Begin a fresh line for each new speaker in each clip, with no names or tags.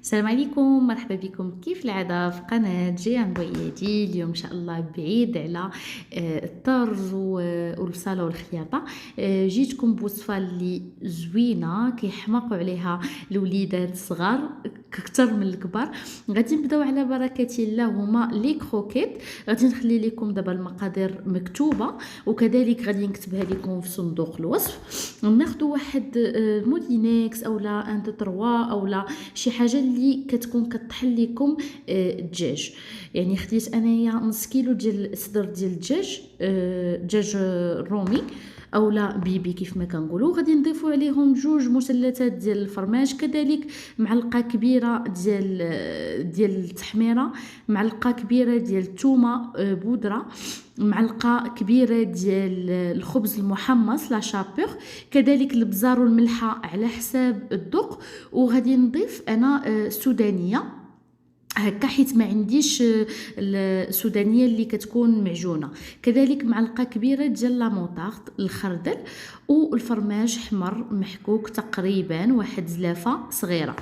السلام عليكم، مرحبا بكم كيف العادة في قناة جيان بويادي. اليوم إن شاء الله بعيد على الطرز والبصالة والخياطة. جيتكم بوصفة اللي زوينة كيحماقوا عليها الوليدات الصغار كتر من الكبار. غادي نبداو على بركة الله، هما لي كروكيت. غادي نخلي لكم دابا المقادير مكتوبة، وكذلك غادي نكتبها لكم في صندوق الوصف. ناخدو واحد مودينيكس اولا ان دو تروا اولا شي حاجه اللي كتكون كطحن لكم الدجاج. يعني خديت انايا نص كيلو ديال الصدر ديال الدجاج، دجاج رومي اولا بيبي كيف ما كنقولوا. غادي نضيفوا عليهم 2 مثلثات ديال الفرماج، كذلك معلقه كبيره ديال التحميره، معلقه كبيره ديال الثومه بودره، معلقه كبيره ديال الخبز المحمص لا شابور، كذلك البزار والملحه على حساب الذوق. وغادي نضيف انا سودانيه هكا حيت ما عنديش السودانيه اللي كتكون معجونه، كذلك معلقه كبيره ديال لا موطارد الخردل، والفرماج حمر محكوك تقريبا واحد زلافه صغيره.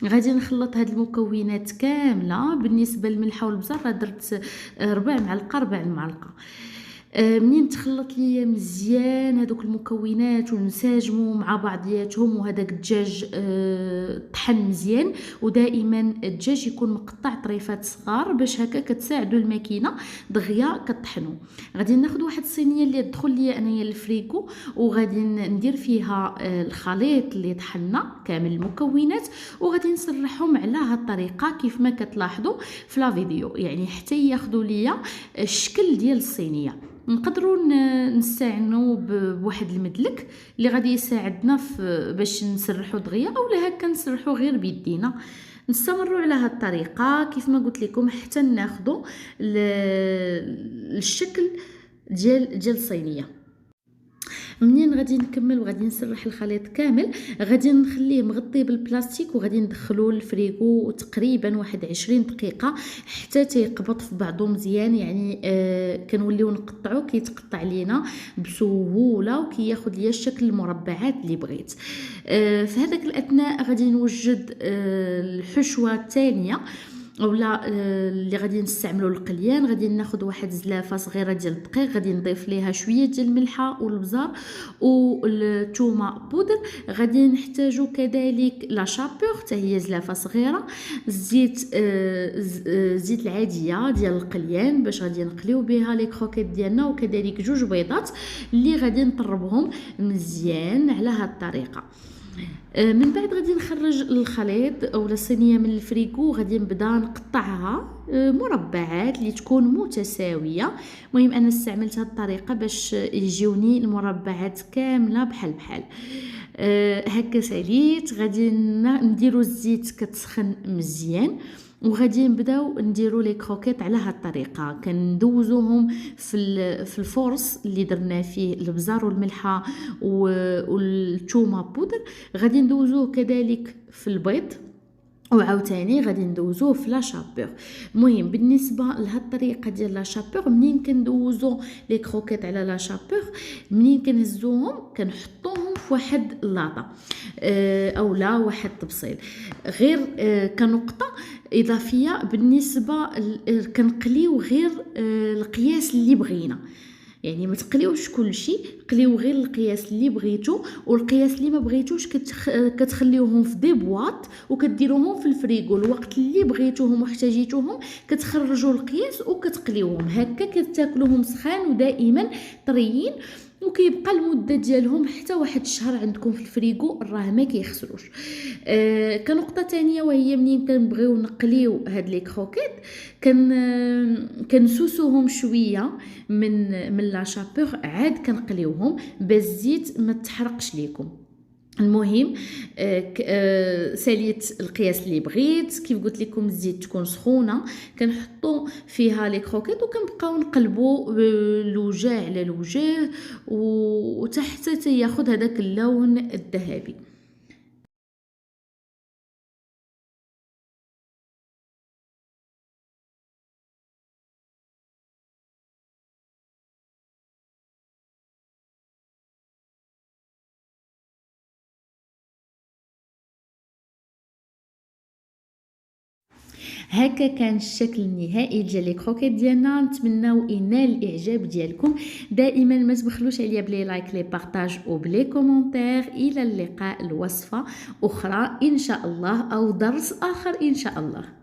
غادي نخلط هاد المكونات كامله. بالنسبه للملحه والبزار درت ربع معلقه. منين تخلط ليا مزيان هادوك المكونات ونساجموا مع بعضياتهم وهداك الدجاج طحن مزيان. ودائما الدجاج يكون مقطع طريفات صغار باش هكا كتساعدوا الماكينه دغيا كطحنوا. غادي ناخذ واحد الصينيه اللي تدخل ليا انايا الفريكو، وغادي ندير فيها الخليط اللي طحنا كامل المكونات، وغادي نسرحهم على هاد الطريقه كيف ما كتلاحظوا في لا فيديو، يعني حتى ياخذوا ليا الشكل ديال الصينيه. نقدروا نستعينوا بواحد المدلك اللي غادي يساعدنا في باش نسرحوا دغيا، اولا هكا نسرحوا غير بيدينا. نستمروا على هذه الطريقه كيف ما قلت لكم حتى ناخذوا الشكل ديال الصينيه. منين غادي نكمل وغادي نسرح الخليط كامل، غادي نخليه مغطي بالبلاستيك وغادي ندخلوه للفريغو تقريبا واحد 20 دقيقه حتى تيقبط في بعضو مزيان. يعني كنوليو نقطعو كيتقطع لينا بسهوله وكياخد ليا الشكل المربعات اللي بغيت. في هذاك الاثناء غادي نوجد الحشوه الثانيه اولا اللي غادي نستعملوا القليان. غادي ناخذ واحد زلافه صغيره ديال الدقيق، غادي نضيف ليها شويه ديال الملحه والبزار والثومه بودر. غادي نحتاجو كذلك لا شابور حتى هي زلافه صغيره، الزيت العاديه ديال القليان باش غادي نقليو بها لي كروكيت ديالنا، وكذلك 2 بيضات اللي غادي نطربهم مزيان على هاد الطريقه. من بعد غادي نخرج الخليط او الصينيه من الفريكو، غادي نبدا نقطعها مربعات اللي تكون متساويه. المهم انا استعملت هذه الطريقه باش يجيوني المربعات كامله بحال بحال. هكا ساليت. غادي نديرو الزيت كتسخن مزيان، وغادي نبداو نديرو لي كروكيت على هاد الطريقه. كندوزوهم في الفرص اللي درنا فيه البزار والملحه والثومه بودر. غادي ندوزوه كذلك في البيض، وعاوتاني غادي ندوزوه في لا شابور. المهم بالنسبه لهاد الطريقه ديال لا شابور، منين كندوزو لي كروكيت على لا شابور، منين كنهزوهم كنحطوهم في واحد اللاطه اولا واحد الطبسيل. غير كنقطه اضافيه بالنسبه كنقليو غير القياس اللي بغينا. يعني ما تقليوش كلشي، قليو غير القياس اللي بغيتو، والقياس اللي ما بغيتوش كتخليوهم في دي بواط وكديروهم في الفريغو. الوقت اللي بغيتوهم واحتاجيتوهم كتخرجوا القياس وكتقليوهم هكا، كتاكلوهم سخان ودائما طريين، وكيبقى المده ديالهم حتى واحد الشهر عندكم في الفريغو، راه ما كيخسروش. كنقطه تانية وهي منين كنبغيو نقليو هاد لي كروكيت، كنسوسوهم شويه من لا شابور، عاد كنقليوهم باش الزيت ما تحرقش ليكم. المهم ساليت القياس اللي بغيت. كيف قلت لكم الزيت تكون سخونه، كنحطوا فيها لي كروكيت وكنبقاو نقلبوا لوجه على لوجه وتحت ياخذ هذاك اللون الذهبي. هكا كان الشكل النهائي ديال لي كروكيت ديالنا. نتمناو ينال الاعجاب ديالكم. دائما ما تبخلوش عليا بلي لايك لي بارطاج وبلي كومونتير. الى اللقاء، الوصفه اخرى ان شاء الله او درس اخر ان شاء الله.